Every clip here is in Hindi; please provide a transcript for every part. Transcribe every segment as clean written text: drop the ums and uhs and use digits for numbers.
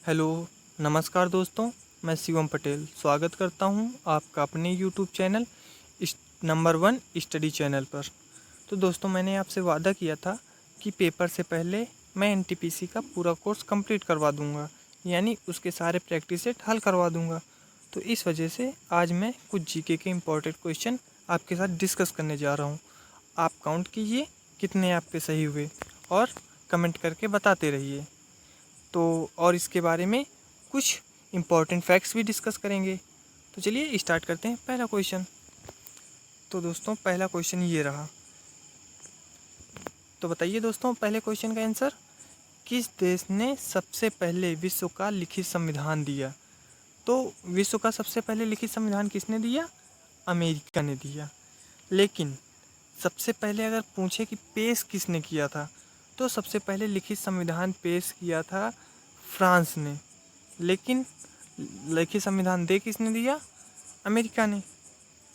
हेलो, नमस्कार दोस्तों। मैं शिवम पटेल स्वागत करता हूं आपका अपने YouTube channel number 1 study channel पर। तो दोस्तों, मैंने आपसे वादा किया था कि पेपर से पहले मैं एनटीपीसी का पूरा कोर्स कंप्लीट करवा दूंगा, यानी उसके सारे प्रैक्टिस सेट हल करवा दूंगा। तो इस वजह से आज मैं कुछ जीके के इम्पोर्टेंट क्वेश्चन आपके साथ डिस्कस करने जा रहा हूँ। आप काउंट कीजिए कितने आपके सही हुए और कमेंट करके बताते रहिए। तो और इसके बारे में कुछ इम्पॉर्टेंट फैक्ट्स भी डिस्कस करेंगे। तो चलिए स्टार्ट करते हैं पहला क्वेश्चन। तो दोस्तों, पहला क्वेश्चन ये रहा। तो बताइए दोस्तों, पहले क्वेश्चन का आंसर। किस देश ने सबसे पहले विश्व का लिखित संविधान दिया? तो विश्व का सबसे पहले लिखित संविधान किसने दिया? अमेरिका ने दिया। लेकिन सबसे पहले अगर पूछे कि पेश किसने किया था, तो सबसे पहले लिखित संविधान पेश किया था फ्रांस ने। लेकिन लिखित संविधान दे किसने दिया? अमेरिका ने।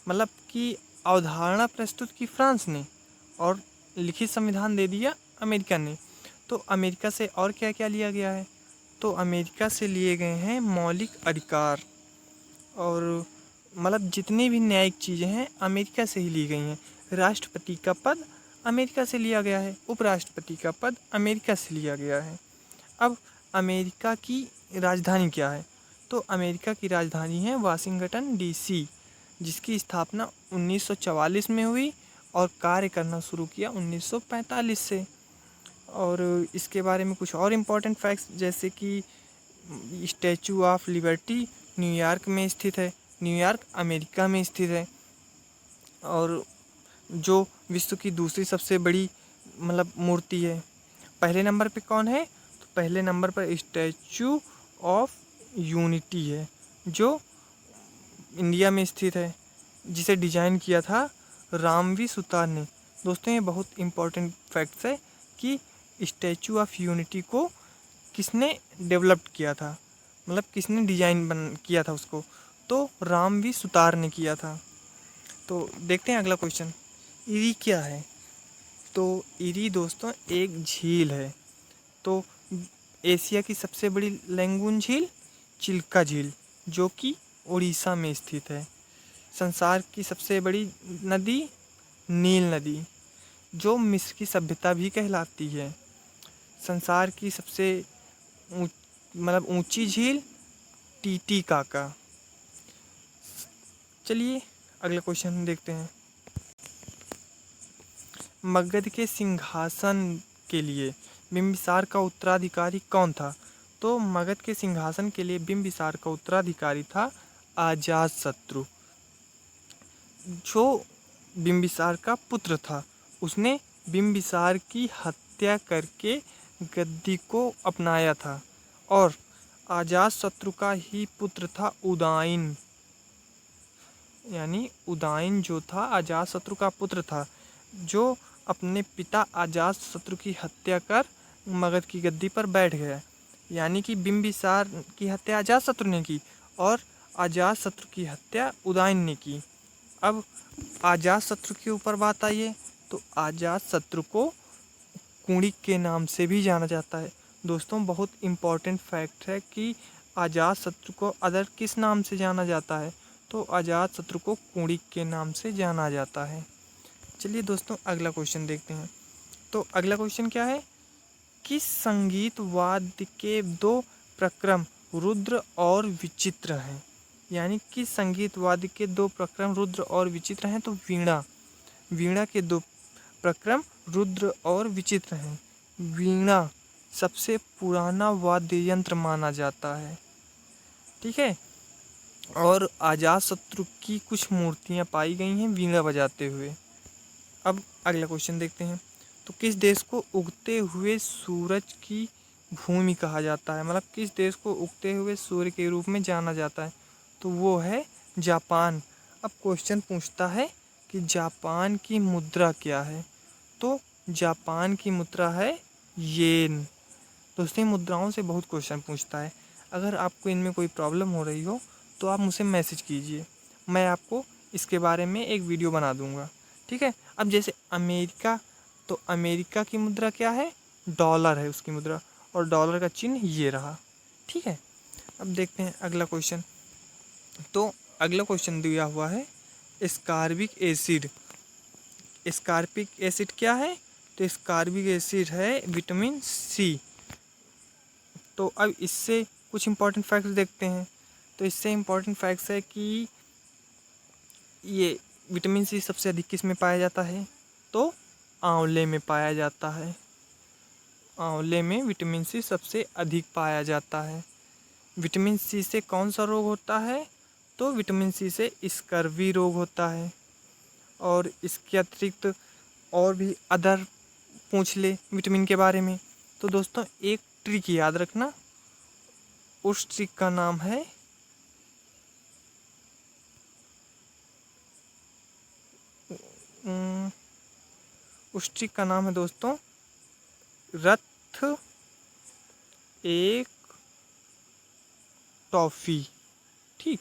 मतलब कि अवधारणा प्रस्तुत की फ्रांस ने और लिखित संविधान दे दिया अमेरिका ने। तो अमेरिका से और क्या क्या लिया गया है? तो अमेरिका से लिए गए हैं मौलिक अधिकार, और मतलब जितनी भी न्यायिक चीज़ें हैं अमेरिका से ही ली गई हैं। राष्ट्रपति का पद अमेरिका से लिया गया है, उपराष्ट्रपति का पद अमेरिका से लिया गया है। अब अमेरिका की राजधानी क्या है? तो अमेरिका की राजधानी है वाशिंगटन डीसी, जिसकी स्थापना 1944 में हुई और कार्य करना शुरू किया 1945 से। और इसके बारे में कुछ और इम्पोर्टेंट फैक्ट्स, जैसे कि स्टैचू ऑफ लिबर्टी न्यूयॉर्क में स्थित है। न्यूयॉर्क अमेरिका में स्थित है। और जो विश्व की दूसरी सबसे बड़ी मतलब मूर्ति है, पहले नंबर पे कौन है? तो पहले नंबर पर स्टैचू ऑफ यूनिटी है, जो इंडिया में स्थित है, जिसे डिजाइन किया था रामवी सुतार ने। दोस्तों, ये बहुत इम्पोर्टेंट फैक्ट्स है कि स्टैचू ऑफ यूनिटी को किसने डेवलप किया था, मतलब किसने डिजाइन किया था उसको? तो रामवी सुतार ने किया था। तो देखते हैं अगला क्वेश्चन। इरी क्या है? तो इरी दोस्तों एक झील है। तो एशिया की सबसे बड़ी लैंगून झील चिल्का झील, जो कि उड़ीसा में स्थित है। संसार की सबसे बड़ी नदी नील नदी, जो मिस्र की सभ्यता भी कहलाती है। संसार की सबसे मतलब ऊंची झील टीटीकाका। चलिए अगला क्वेश्चन देखते हैं। मगध के सिंहासन के लिए बिंबिसार का उत्तराधिकारी कौन था? तो मगध के सिंहासन के लिए बिंबिसार का उत्तराधिकारी था अजातशत्रु, जो बिंबिसार का पुत्र था। उसने बिंबिसार की हत्या करके गद्दी को अपनाया था। और अजातशत्रु का ही पुत्र था उदयन, यानी उदयन जो था अजातशत्रु का पुत्र था, जो अपने पिता अजातशत्रु की हत्या कर मगध की गद्दी पर बैठ गया। यानी कि बिंबिसार की हत्या अजातशत्रु ने की और अजातशत्रु की हत्या उदयन ने की। अब अजातशत्रु के ऊपर बात आई है, तो अजातशत्रु को कुणिक के नाम से भी जाना जाता है। दोस्तों, बहुत इम्पॉर्टेंट फैक्ट है कि अजातशत्रु को अदर किस नाम से जाना जाता है? तो अजातशत्रु को कुणिक के नाम से जाना जाता है। चलिए दोस्तों, अगला क्वेश्चन देखते हैं। तो अगला क्वेश्चन क्या है? किस संगीत वाद्य के दो प्रक्रम रुद्र और विचित्र हैं? यानी किस संगीत वाद्य के दो प्रक्रम रुद्र और विचित्र हैं? तो वीणा। वीणा के दो प्रक्रम रुद्र और विचित्र हैं। वीणा सबसे पुराना वाद्य यंत्र माना जाता है, ठीक है। और अजातशत्रु की कुछ मूर्तियां पाई गई हैं वीणा बजाते हुए। अब अगला क्वेश्चन देखते हैं। तो किस देश को उगते हुए सूरज की भूमि कहा जाता है? मतलब किस देश को उगते हुए सूर्य के रूप में जाना जाता है? तो वो है जापान। अब क्वेश्चन पूछता है कि जापान की मुद्रा क्या है? तो जापान की मुद्रा है येन। दोस्तों, मुद्राओं से बहुत क्वेश्चन पूछता है। अगर आपको इनमें कोई प्रॉब्लम हो रही हो तो आप मुझे मैसेज कीजिए, मैं आपको इसके बारे में एक वीडियो बना दूंगा, ठीक है। अब जैसे अमेरिका, तो अमेरिका की मुद्रा क्या है? डॉलर है उसकी मुद्रा, और डॉलर का चिन्ह ये रहा, ठीक है। अब देखते हैं अगला क्वेश्चन। तो अगला क्वेश्चन दिया हुआ है स्कारबिक एसिड। स्कारबिक एसिड क्या है? तो स्कारबिक एसिड है विटामिन सी। तो अब इससे कुछ इम्पोर्टेंट फैक्ट्स देखते हैं। तो इससे इम्पोर्टेंट फैक्ट्स है कि ये विटामिन सी सबसे अधिक किस में पाया जाता है? तो आंवले में पाया जाता है। आंवले में विटामिन सी सबसे अधिक पाया जाता है। विटामिन सी से कौन सा रोग होता है? तो विटामिन सी से स्कर्वी रोग होता है। और इसके अतिरिक्त और भी अदर पूछ ले विटामिन के बारे में, तो दोस्तों एक ट्रिक याद रखना। उस ट्रिक का नाम है दोस्तों रथ एक टॉफ़ी। ठीक,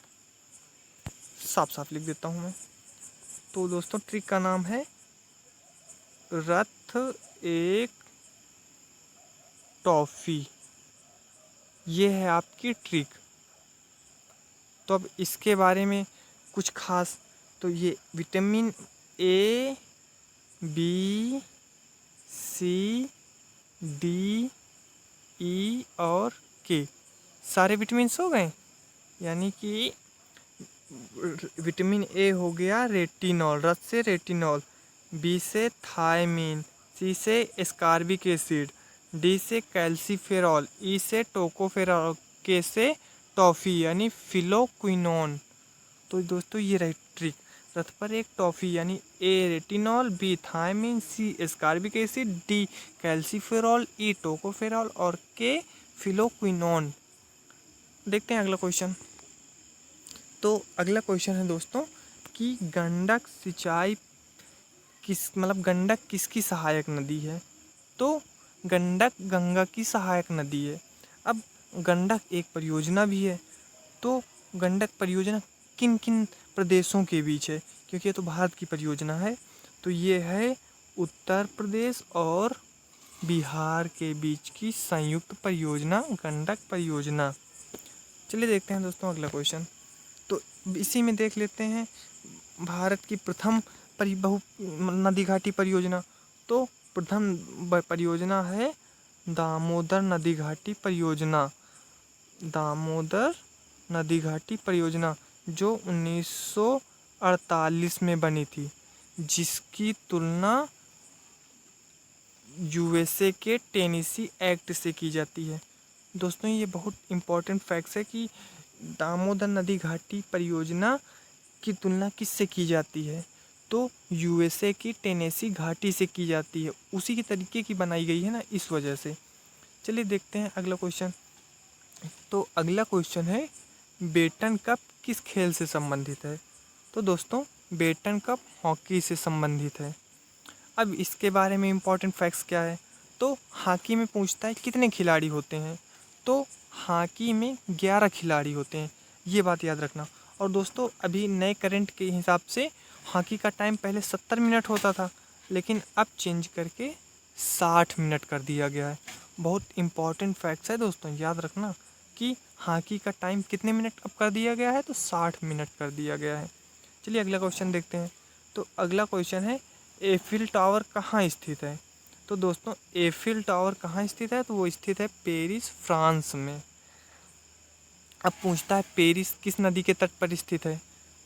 साफ साफ लिख देता हूँ मैं। तो दोस्तों ट्रिक का नाम है रथ एक टॉफ़ी। ये है आपकी ट्रिक। तो अब इसके बारे में कुछ खास, तो ये vitamin A, B, C, D, E और के सारे विटामिन हो गए। यानी कि विटामिन ए हो गया रेटिनॉल, रथ से रेटिनॉल, बी से थायमीन, सी से एस्कॉर्बिक एसिड, डी से कैल्सीफेरॉल, ई से टोकोफेरॉल, के से टॉफ़ी यानी फिलोक्विनोन। तो दोस्तों ये रही ट्रिक। रथ पर एक टॉफ़ी यानी A retinol, B thiamine, C ascorbic acid, D calciferol, E tocopherol और के फिलोक्विनोन। देखते हैं अगला क्वेश्चन। तो अगला क्वेश्चन है दोस्तों कि गंडक सिंचाई गंडक किसकी सहायक नदी है? तो गंडक गंगा की सहायक नदी है। अब गंडक एक परियोजना भी है। तो गंडक परियोजना किन किन प्रदेशों के बीच है? क्योंकि ये तो भारत की परियोजना है। तो ये है उत्तर प्रदेश और बिहार के बीच की संयुक्त परियोजना गंडक परियोजना। चलिए देखते हैं दोस्तों अगला क्वेश्चन। तो इसी में देख लेते हैं भारत की प्रथम नदी घाटी परियोजना। तो प्रथम परियोजना है दामोदर नदी घाटी परियोजना। दामोदर नदी घाटी परियोजना जो 1948 में बनी थी, जिसकी तुलना यूएसए के टेनेसी एक्ट से की जाती है। दोस्तों ये बहुत इम्पोर्टेंट फैक्ट्स है कि दामोदर नदी घाटी परियोजना की तुलना किससे की जाती है? तो यूएसए की टेनेसी घाटी से की जाती है। उसी के तरीके की बनाई गई है ना, इस वजह से। चलिए देखते हैं अगला क्वेश्चन। तो अगला क्वेश्चन है बेटन कप किस खेल से संबंधित है? तो दोस्तों बेटन कप हॉकी से संबंधित है। अब इसके बारे में इम्पोर्टेंट फैक्ट्स क्या है? तो हॉकी में पूछता है कितने खिलाड़ी होते हैं? तो हॉकी में 11 खिलाड़ी होते हैं, ये बात याद रखना। और दोस्तों अभी नए करंट के हिसाब से हॉकी का टाइम पहले 70 मिनट होता था, लेकिन अब चेंज करके 60 मिनट कर दिया गया है। बहुत इम्पॉर्टेंट फैक्ट्स है दोस्तों, याद रखना कि हॉकी का टाइम कितने मिनट अब कर दिया गया है? तो 60 मिनट कर दिया गया है। चलिए अगला क्वेश्चन देखते हैं। तो अगला क्वेश्चन है एफिल टावर कहाँ स्थित है? तो दोस्तों एफिल टावर कहाँ स्थित है? तो वो स्थित है पेरिस, फ्रांस में। अब पूछता है पेरिस किस नदी के तट पर स्थित है?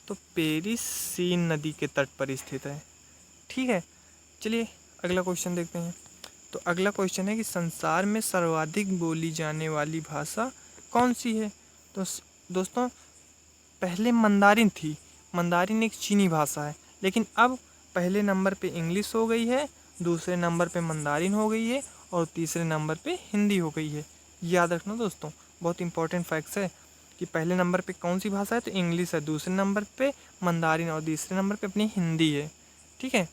तो पेरिस सीन नदी के तट पर स्थित है। ठीक है, चलिए अगला क्वेश्चन देखते हैं। तो अगला क्वेश्चन है कि संसार में सर्वाधिक बोली जाने वाली भाषा कौन सी है? तो दोस्तों पहले मंदारिन थी। मंदारिन एक चीनी भाषा है, लेकिन अब पहले नंबर पे इंग्लिश हो गई है, दूसरे नंबर पे मंदारिन हो गई है और तीसरे नंबर पे हिंदी हो गई है। याद रखना दोस्तों, बहुत इंपॉर्टेंट फैक्ट्स है कि पहले नंबर पे कौन सी भाषा है? तो इंग्लिश है, दूसरे नंबर पे मंदारिन और तीसरे नंबर पे अपनी हिंदी है। ठीक है,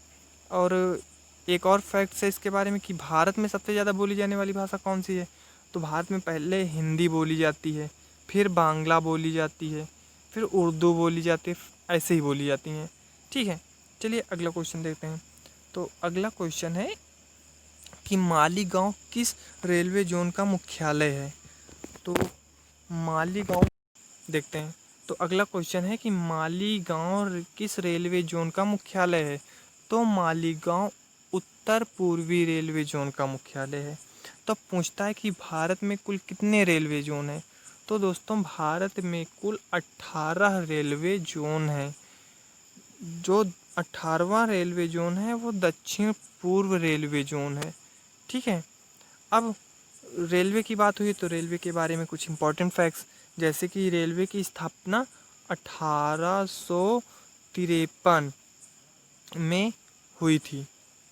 और एक और फैक्ट्स है इसके बारे में कि भारत में सबसे ज़्यादा बोली जाने वाली भाषा कौन सी है? तो भारत में पहले हिंदी बोली जाती है, फिर बांग्ला बोली जाती है, फिर उर्दू बोली जाती है, ऐसे ही बोली जाती हैं। ठीक है, चलिए अगला क्वेश्चन देखते हैं। तो अगला क्वेश्चन है कि मालीगांव किस रेलवे जोन का मुख्यालय है? तो मालीगांव देखते हैं। तो अगला क्वेश्चन है कि मालीगांव किस रेलवे जोन का मुख्यालय है? तो मालीगांव उत्तर पूर्वी रेलवे जोन का मुख्यालय है। तो पूछता है कि भारत में कुल कितने रेलवे जोन हैं? तो दोस्तों भारत में कुल 18 रेलवे जोन हैं। जो 18वां रेलवे जोन है वो दक्षिण पूर्व रेलवे जोन है। ठीक है। अब रेलवे की बात हुई तो रेलवे के बारे में कुछ इम्पोर्टेंट फैक्ट्स, जैसे कि रेलवे की स्थापना 1853 में हुई थी,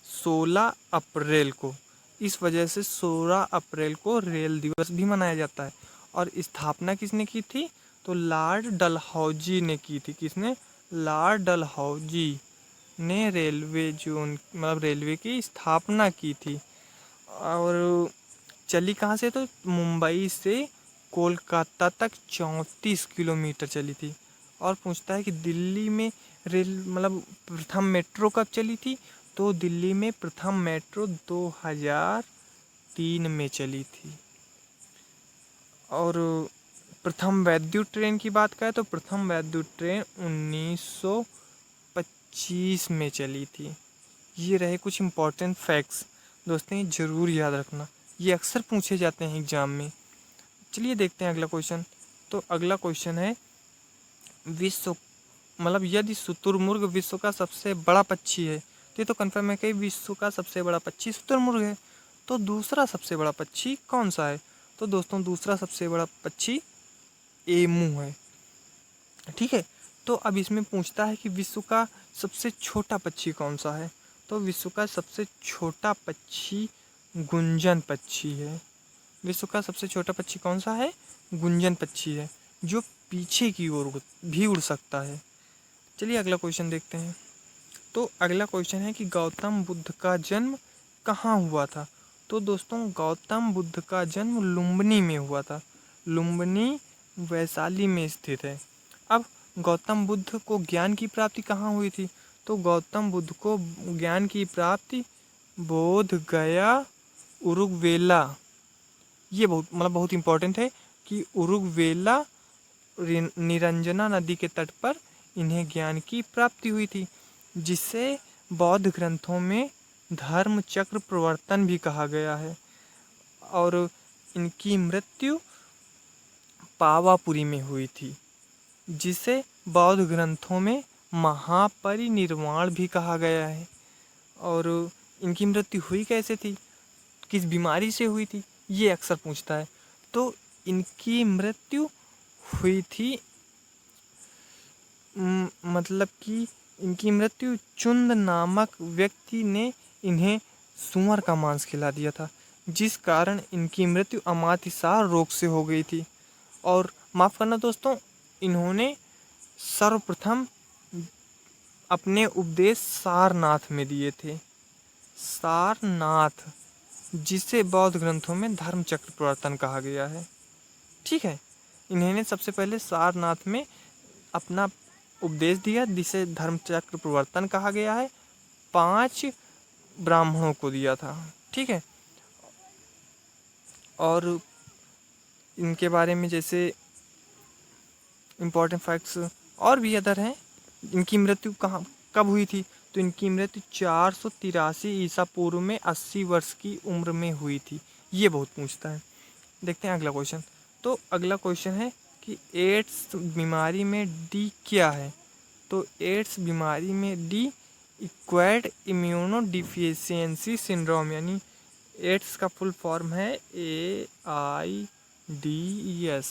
16 अप्रैल को। इस वजह से 16 अप्रैल को रेल दिवस भी मनाया जाता है। और स्थापना किसने की थी? तो लॉर्ड डलहौजी ने की थी। किसने? लॉर्ड डलहौजी ने रेलवे जोन रेलवे की स्थापना की थी। और चली कहाँ से? तो मुंबई से कोलकाता तक 34 किलोमीटर चली थी। और पूछता है कि दिल्ली में रेल प्रथम मेट्रो कब चली थी? तो दिल्ली में प्रथम मेट्रो 2003 में चली थी। और प्रथम वैद्युत ट्रेन की बात करें तो प्रथम वैद्युत ट्रेन 1925 में चली थी। ये रहे कुछ इम्पोर्टेंट फैक्ट्स। दोस्तों ये ज़रूर याद रखना, ये अक्सर पूछे जाते हैं एग्ज़ाम में। चलिए देखते हैं अगला क्वेश्चन। तो अगला क्वेश्चन है विश्व यदि शुतुरमुर्ग विश्व का सबसे बड़ा पक्षी है, तो ये तो कन्फर्म है कि विश्व का सबसे बड़ा पक्षी शुतुरमुर्ग है। तो दूसरा सबसे बड़ा पक्षी कौन सा है? तो दोस्तों दूसरा सबसे बड़ा पक्षी एमू है। ठीक है। तो अब इसमें पूछता है कि विश्व का सबसे छोटा पक्षी कौन सा है? तो विश्व का सबसे छोटा पक्षी गुंजन पक्षी है। विश्व का सबसे छोटा पक्षी कौन सा है? गुंजन पक्षी है, जो पीछे की ओर भी उड़ सकता है। चलिए अगला क्वेश्चन देखते हैं। तो अगला क्वेश्चन है कि गौतम बुद्ध का जन्म कहाँ हुआ था? तो दोस्तों गौतम बुद्ध का जन्म लुम्बिनी में हुआ था। लुम्बिनी वैशाली में स्थित है। अब गौतम बुद्ध को ज्ञान की प्राप्ति कहाँ हुई थी? तो गौतम बुद्ध को ज्ञान की प्राप्ति बोध गया उरुवेला, ये बहुत इंपॉर्टेंट है कि उरुवेला निरंजना नदी के तट पर इन्हें ज्ञान की प्राप्ति हुई थी, जिसे बौद्ध ग्रंथों में धर्म चक्र प्रवर्तन भी कहा गया है। और इनकी मृत्यु पावापुरी में हुई थी, जिसे बौद्ध ग्रंथों में महापरिनिर्वाण भी कहा गया है। और इनकी मृत्यु हुई कैसे थी, किस बीमारी से हुई थी, ये अक्सर पूछता है। तो इनकी मृत्यु हुई थी कि इनकी मृत्यु चुंद नामक व्यक्ति ने इन्हें सुअर का मांस खिला दिया था, जिस कारण इनकी मृत्यु अमातिसार रोग से हो गई थी। और माफ़ करना दोस्तों, इन्होंने सर्वप्रथम अपने उपदेश सारनाथ में दिए थे। सारनाथ, जिसे बौद्ध ग्रंथों में धर्म चक्र प्रवर्तन कहा गया है। ठीक है। इन्होंने सबसे पहले सारनाथ में अपना उपदेश दिया, जिसे धर्म चक्र प्रवर्तन कहा गया है। 5 ब्राह्मणों को दिया था। ठीक है। और इनके बारे में जैसे इम्पोर्टेंट फैक्ट्स और भी अदर हैं। इनकी मृत्यु कब हुई थी? तो इनकी मृत्यु 483 ईसा पूर्व में 80 वर्ष की उम्र में हुई थी। ये बहुत पूछता है। देखते हैं अगला क्वेश्चन। तो अगला क्वेश्चन है कि एड्स बीमारी में डी क्या है? तो एड्स बीमारी में डी एक्वायर्ड इम्यूनोडिफिशियंसी सिंड्रोम, यानी एड्स का फुल फॉर्म है AIDS।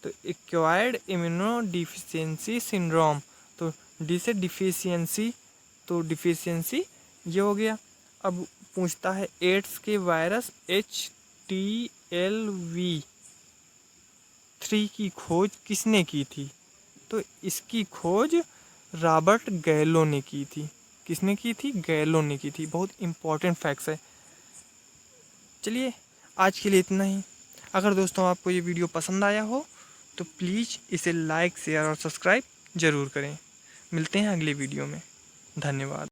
तो एक्वायर्ड इम्यूनोडिफिशियंसी सिंड्रोम, तो डी से डिफिशियंसी, तो डिफिशियंसी ये हो गया। अब पूछता है एड्स के वायरस HTLV-3 की खोज किसने की थी? तो इसकी खोज रॉबर्ट गैलो ने की थी। किसने की थी? गैलो ने की थी। बहुत इम्पोर्टेंट फैक्ट्स है। चलिए आज के लिए इतना ही। अगर दोस्तों आपको ये वीडियो पसंद आया हो तो प्लीज़ इसे लाइक, शेयर और सब्सक्राइब ज़रूर करें। मिलते हैं अगले वीडियो में। धन्यवाद।